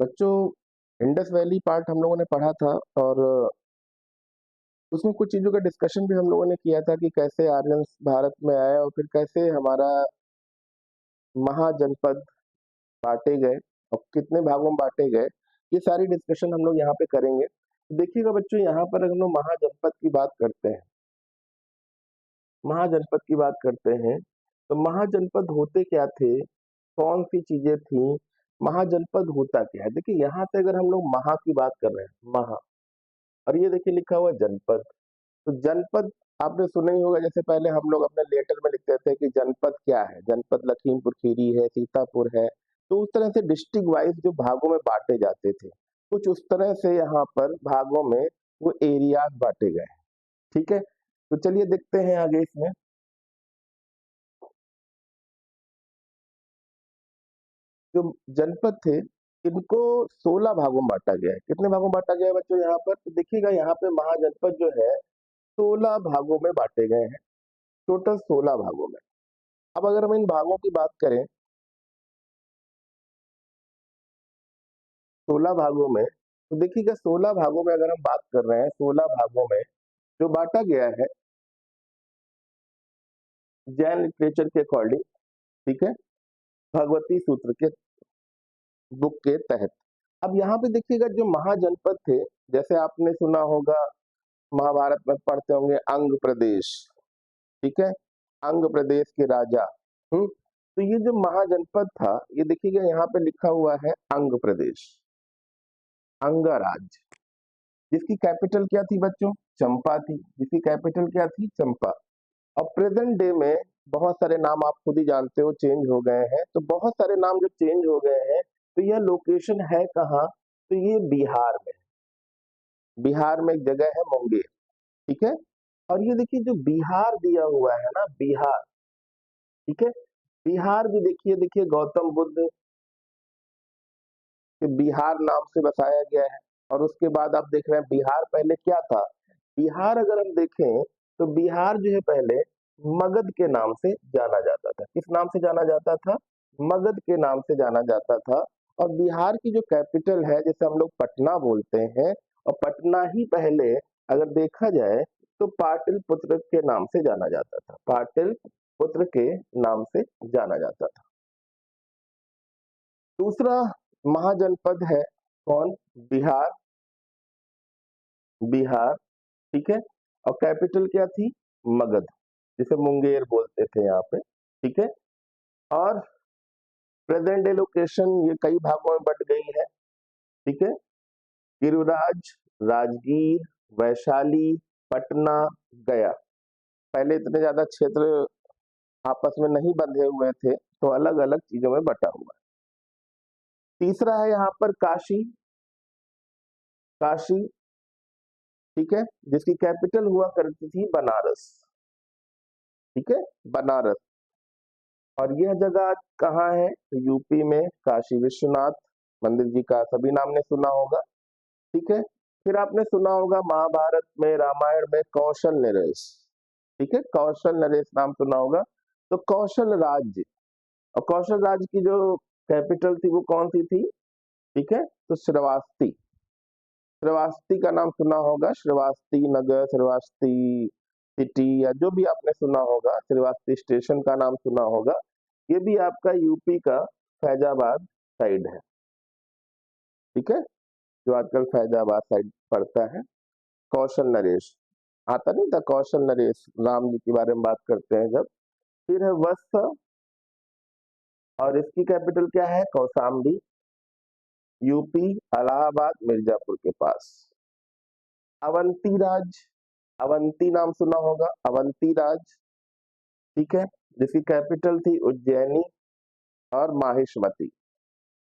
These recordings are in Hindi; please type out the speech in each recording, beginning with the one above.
बच्चों, इंडस वैली पार्ट हम लोगों ने पढ़ा था और उसमें कुछ चीज़ों का डिस्कशन भी हम लोगों ने किया था कि कैसे आर्यन्स भारत में आए और फिर कैसे हमारा महाजनपद बाँटे गए और कितने भागों में बाँटे गए, ये सारी डिस्कशन हम लोग यहाँ पे करेंगे। तो देखिएगा बच्चों, यहाँ पर अगर हम लोग महाजनपद की बात करते हैं, महाजनपद की बात करते हैं, तो महाजनपद होते क्या थे? कौन-सी चीज़ें थीं? महाजनपद होता क्या है? देखिए, यहाँ पे अगर हम लोग महा की बात कर रहे हैं, महा, और ये देखिए लिखा हुआ है जनपद। तो जनपद आपने सुना ही होगा, जैसे पहले हम लोग अपने लेटर में लिखते थे कि जनपद क्या है, जनपद लखीमपुर खीरी है, सीतापुर है। तो उस तरह से डिस्ट्रिक्ट वाइज जो भागों में बांटे जाते थे, कुछ उस तरह से यहाँ पर भागों में वो एरियाज बांटे गए हैं। ठीक है, तो चलिए देखते हैं आगे इसमें। जो जनपद थे, इनको 16 भागों में बांटा गया है। कितने भागों में बांटा गया है बच्चों यहाँ पर? तो देखिएगा यहाँ पे महाजनपद जो है 16 भागों में बांटे गए हैं, टोटल 16 भागों में। अब अगर हम इन भागों की बात करें, 16 भागों में, तो देखिएगा 16 भागों में अगर हम बात कर रहे हैं, 16 भागों में जो बांटा गया है जैन लिटरेचर के अकॉर्डिंग, ठीक है, भगवती सूत्र के बुक के तहत। अब यहाँ पे देखिएगा जो महाजनपद थे, जैसे आपने सुना होगा महाभारत में पढ़ते होंगे अंग प्रदेश, ठीक है, अंग प्रदेश के राजा। तो ये जो महाजनपद था, ये देखिएगा यहाँ पे लिखा हुआ है अंग प्रदेश, अंगराज, जिसकी कैपिटल क्या थी बच्चों? चंपा थी। जिसकी कैपिटल क्या थी? चंपा। अब प्रेजेंट डे में बहुत सारे नाम आप खुद ही जानते हो चेंज हो गए हैं। तो बहुत सारे नाम जो चेंज हो गए हैं, तो यह लोकेशन है कहाँ? तो ये बिहार में, बिहार में एक जगह है मुंगेर, ठीक है। और ये देखिए जो बिहार दिया हुआ है ना, बिहार, ठीक है, बिहार भी देखिए, देखिए गौतम बुद्ध के बिहार नाम से बसाया गया है। और उसके बाद आप देख रहे हैं बिहार पहले क्या था? बिहार अगर हम देखें तो बिहार जो है पहले मगध के नाम से जाना जाता था। किस नाम से जाना जाता था? मगध के नाम से जाना जाता था। और बिहार की जो कैपिटल है, जिसे हम लोग पटना बोलते हैं, और पटना ही पहले अगर देखा जाए तो पाटलिपुत्र के नाम से जाना जाता था, पाटलिपुत्र के नाम से जाना जाता था। दूसरा महाजनपद है कौन? बिहार, बिहार, ठीक है। और कैपिटल क्या थी? मगध, जिसे मुंगेर बोलते थे यहाँ पे, ठीक है। और प्रेजेंट डे लोकेशन ये कई भागों में बट गई है, ठीक है। गिरिराज, राजगीर, वैशाली, पटना, गया। पहले इतने ज्यादा क्षेत्र आपस में नहीं बंधे हुए थे, तो अलग अलग चीजों में बटा हुआ है। तीसरा है यहाँ पर काशी, काशी, ठीक है, जिसकी कैपिटल हुआ करती थी बनारस, ठीक है, बनारस। और यह जगह कहाँ है? तो यूपी में काशी विश्वनाथ मंदिर जी का सभी नाम ने सुना होगा, ठीक है। फिर आपने सुना होगा महाभारत में, रामायण में कौशल नरेश, ठीक है, कौशल नरेश नाम सुना होगा। तो कौशल राज्य, और कौशल राज्य की जो कैपिटल थी वो कौन सी थी? ठीक है, तो श्रावस्ती, श्रावस्ती का नाम सुना होगा, श्रावस्ती नगर, श्रावस्ती सिटी, या जो भी आपने सुना होगा, श्रावस्ती स्टेशन का नाम सुना होगा। ये भी आपका यूपी का फैजाबाद साइड है, ठीक है, जो आजकल फैजाबाद साइड पड़ता है। कौशल नरेश आता नहीं था, कौशल नरेश राम जी के बारे में बात करते हैं जब। फिर है वत्स, और इसकी कैपिटल क्या है? कौशाम्बी, यूपी, इलाहाबाद, मिर्जापुर के पास। अवंती राज, अवंती नाम सुना होगा, अवंती राज, ठीक है, जिसकी कैपिटल थी उज्जैनी। और माहिष्मती,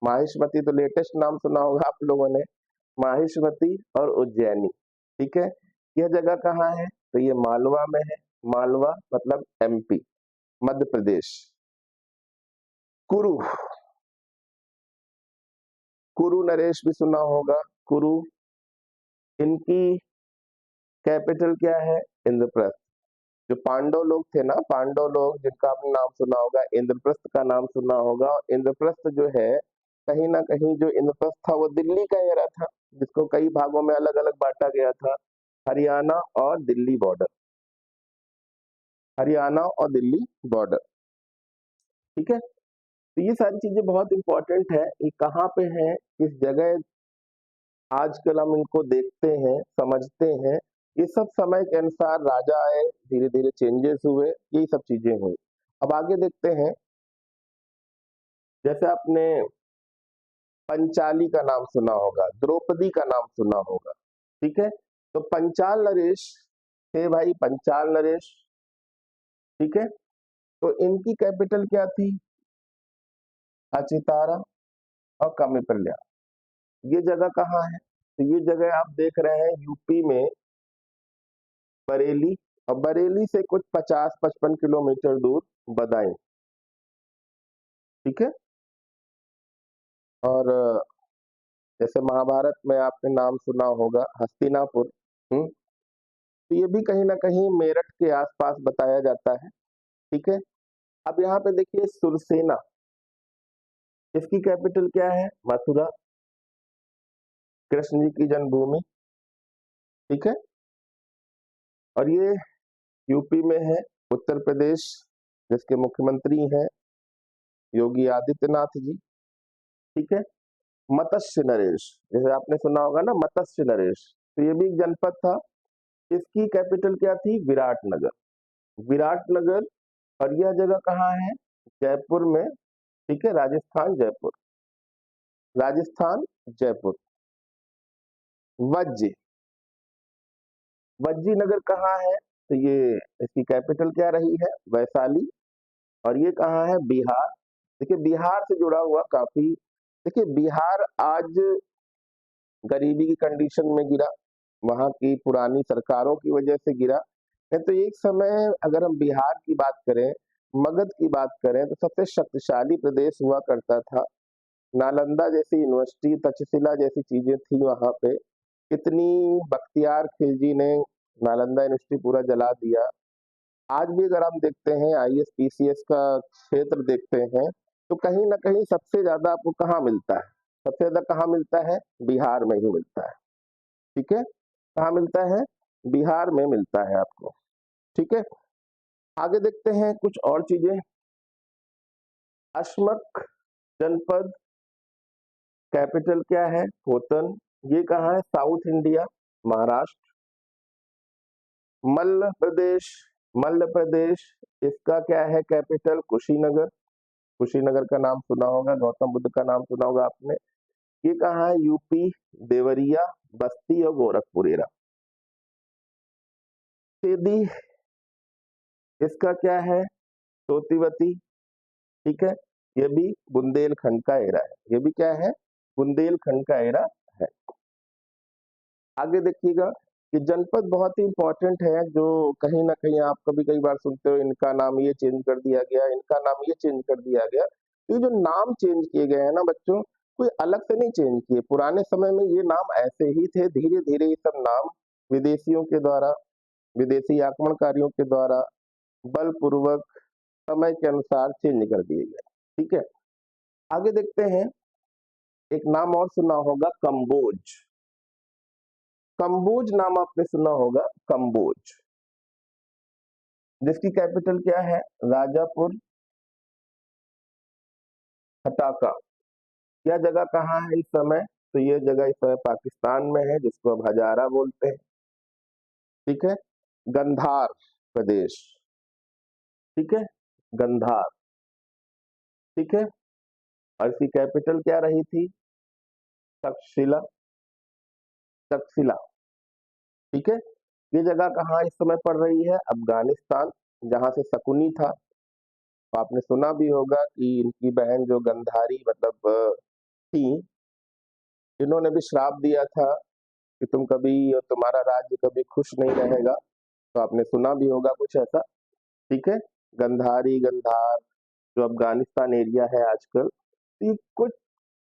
माहिष्मती तो लेटेस्ट नाम सुना होगा आप लोगों ने, माहिष्मती और उज्जैनी, ठीक है। यह जगह कहाँ है? तो ये मालवा में है, मालवा मतलब एमपी, मध्य प्रदेश। कुरु, कुरु नरेश भी सुना होगा, कुरु, इनकी कैपिटल क्या है? इंद्रप्रस्थ। जो पांडव लोग थे ना, पांडव लोग जिनका आपने नाम सुना होगा, इंद्रप्रस्थ का नाम सुना होगा। इंद्रप्रस्थ जो है कहीं ना कहीं जो इंद्रप्रस्थ था वो दिल्ली का एरा था, जिसको कई भागों में अलग अलग बांटा गया था, हरियाणा और दिल्ली बॉर्डर, हरियाणा और दिल्ली बॉर्डर। ठीक है, तो ये सारी चीजें बहुत इंपॉर्टेंट है, ये कहाँ पे है, किस जगह आजकल हम इनको देखते हैं, समझते हैं। ये सब समय के अनुसार राजा आए, धीरे धीरे चेंजेस हुए, यही सब चीजें हुई। अब आगे देखते हैं, जैसे आपने पंचाली का नाम सुना होगा, द्रौपदी का नाम सुना होगा। ठीक है, तो पंचाल नरेश थे भाई, पंचाल नरेश। ठीक है, तो इनकी कैपिटल क्या थी, अचितारा और कमिप्रल्या। ये जगह कहाँ है, तो ये जगह आप देख रहे हैं यूपी में बरेली, और बरेली से कुछ 50-55 किलोमीटर दूर बदायूं। ठीक है, और जैसे महाभारत में आपने नाम सुना होगा हस्तिनापुर, तो ये भी कहीं ना कहीं मेरठ के आसपास बताया जाता है। ठीक है, अब यहाँ पे देखिए सुरसेना, इसकी कैपिटल क्या है, मथुरा, कृष्ण जी की जन्मभूमि। ठीक है, और ये यूपी में है, उत्तर प्रदेश, जिसके मुख्यमंत्री हैं योगी आदित्यनाथ जी। ठीक है, मत्स्य नरेश, जैसे आपने सुना होगा ना मत्स्य नरेश, तो ये भी एक जनपद था, इसकी कैपिटल क्या थी, विराटनगर, विराटनगर। और यह जगह कहाँ है, जयपुर में। ठीक है, राजस्थान जयपुर, राजस्थान जयपुर। वज्जी, वज्जी नगर कहाँ है, तो ये इसकी कैपिटल क्या रही है, वैशाली। और ये कहाँ है, बिहार। देखिए बिहार से जुड़ा हुआ काफी, देखिए बिहार आज गरीबी की कंडीशन में गिरा, वहां की पुरानी सरकारों की वजह से गिरा। नहीं तो एक समय अगर हम बिहार की बात करें, मगध की बात करें, तो सबसे शक्तिशाली प्रदेश हुआ करता था। नालंदा जैसी यूनिवर्सिटी, तक्षशिला जैसी चीजें थी वहां पे। कितनी बख्तियार खिलजी ने नालंदा यूनिवर्सिटी पूरा जला दिया। आज भी अगर हम देखते हैं आईएएस पीसीएस का क्षेत्र देखते हैं, तो कहीं ना कहीं सबसे ज्यादा आपको कहाँ मिलता है, सबसे ज्यादा कहाँ मिलता है, बिहार में ही मिलता है। ठीक है, कहाँ मिलता है, बिहार में मिलता है आपको। ठीक है, आगे देखते हैं कुछ और चीजें। अशमक जनपद, कैपिटल क्या है, खोतन। ये कहाँ है, साउथ इंडिया, महाराष्ट्र। मध्य प्रदेश, मध्य प्रदेश, इसका क्या है कैपिटल, कुशीनगर, कुशीनगर का नाम सुना होगा, गौतम बुद्ध का नाम सुना होगा आपने। ये कहाँ है, यूपी, देवरिया, बस्ती और गोरखपुर एरा। सीधी, इसका क्या है, सोतीवती। ठीक है, ये भी बुंदेलखंड का एरा है, ये भी क्या है, बुंदेलखंड का एरा है। आगे देखिएगा कि जनपद बहुत ही इंपॉर्टेंट है, जो कहीं ना कहीं आप कभी कई बार सुनते हो इनका नाम ये चेंज कर दिया गया, इनका नाम ये चेंज कर दिया गया। तो ये जो नाम चेंज किए गए हैं ना बच्चों, कोई अलग से नहीं चेंज किए, पुराने समय में ये नाम ऐसे ही थे, धीरे धीरे ये सब नाम विदेशियों के द्वारा, विदेशी आक्रमणकारियों के द्वारा बलपूर्वक समय के अनुसार चेंज कर दिए गए। ठीक है, आगे देखते हैं, एक नाम और सुना होगा, कंबोज। कंबोज नाम आपने सुना होगा, कंबोज, जिसकी कैपिटल क्या है, राजापुर, हटाका। यह जगह कहाँ है इस समय, तो यह जगह इस समय पाकिस्तान में है, जिसको अब हजारा बोलते हैं। ठीक है, गंधार प्रदेश। ठीक है, गंधार। ठीक है, और इसकी कैपिटल क्या रही थी, तक्षशिला, तक्षशिला। ठीक है, ये जगह कहाँ इस समय पड़ रही है, अफगानिस्तान, जहां से शकुनी था। तो आपने सुना भी होगा कि इनकी बहन जो गंधारी मतलब थी, इन्होंने भी श्राप दिया था कि तुम कभी, तुम्हारा राज्य कभी खुश नहीं रहेगा। तो आपने सुना भी होगा कुछ ऐसा। ठीक है, गंधारी, गंधार, जो अफगानिस्तान एरिया है आजकल, तो ये कुछ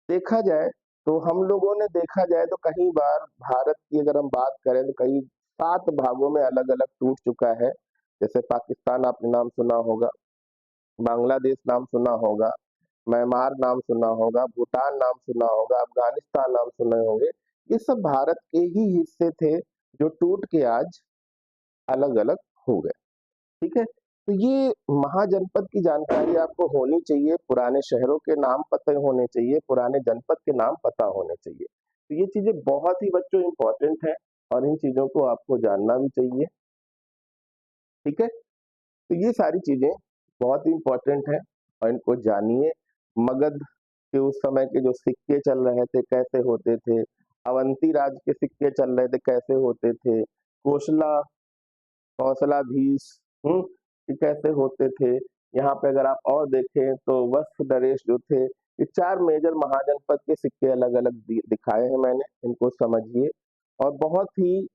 देखा जाए, तो हम लोगों ने देखा जाए तो कई बार भारत की अगर हम बात करें तो कई 7 भागों में अलग अलग टूट चुका है। जैसे पाकिस्तान आपने नाम सुना होगा, बांग्लादेश नाम सुना होगा, म्यांमार नाम सुना होगा, भूटान नाम सुना होगा, अफगानिस्तान नाम सुने होंगे। ये सब भारत के ही हिस्से थे जो टूट के आज अलग अलग हो गए। ठीक है, तो ये महाजनपद की जानकारी आपको होनी चाहिए, पुराने शहरों के नाम पते होने चाहिए, पुराने जनपद के नाम पता होने चाहिए। तो ये चीजें बहुत ही बच्चों इंपॉर्टेंट है और इन चीजों को आपको जानना भी चाहिए। ठीक है, तो ये सारी चीजें बहुत ही इंपॉर्टेंट है और इनको जानिए। मगध के उस समय के जो सिक्के चल रहे थे कैसे होते थे, अवंती राज के सिक्के चल रहे थे कैसे होते थे, कोसला कौशलाधीश ये कैसे होते थे। यहाँ पे अगर आप और देखें तो वस्त्र नरेश जो थे, ये 4 मेजर महाजनपद के सिक्के अलग अलग दिखाए हैं मैंने, इनको समझिए। और बहुत ही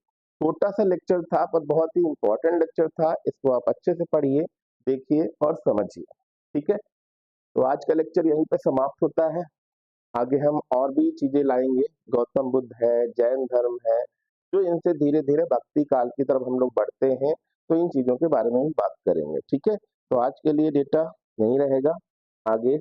छोटा सा लेक्चर था पर बहुत ही इंपॉर्टेंट लेक्चर था, इसको आप अच्छे से पढ़िए, देखिए और समझिए। ठीक है, तो आज का लेक्चर यहीं पे समाप्त होता है। आगे हम और भी चीजें लाएंगे, गौतम बुद्ध है, जैन धर्म है, जो इनसे धीरे धीरे भक्ति काल की तरफ हम लोग बढ़ते हैं, तो इन चीजों के बारे में भी बात करेंगे। ठीक है, तो आज के लिए डेटा यही रहेगा, आगे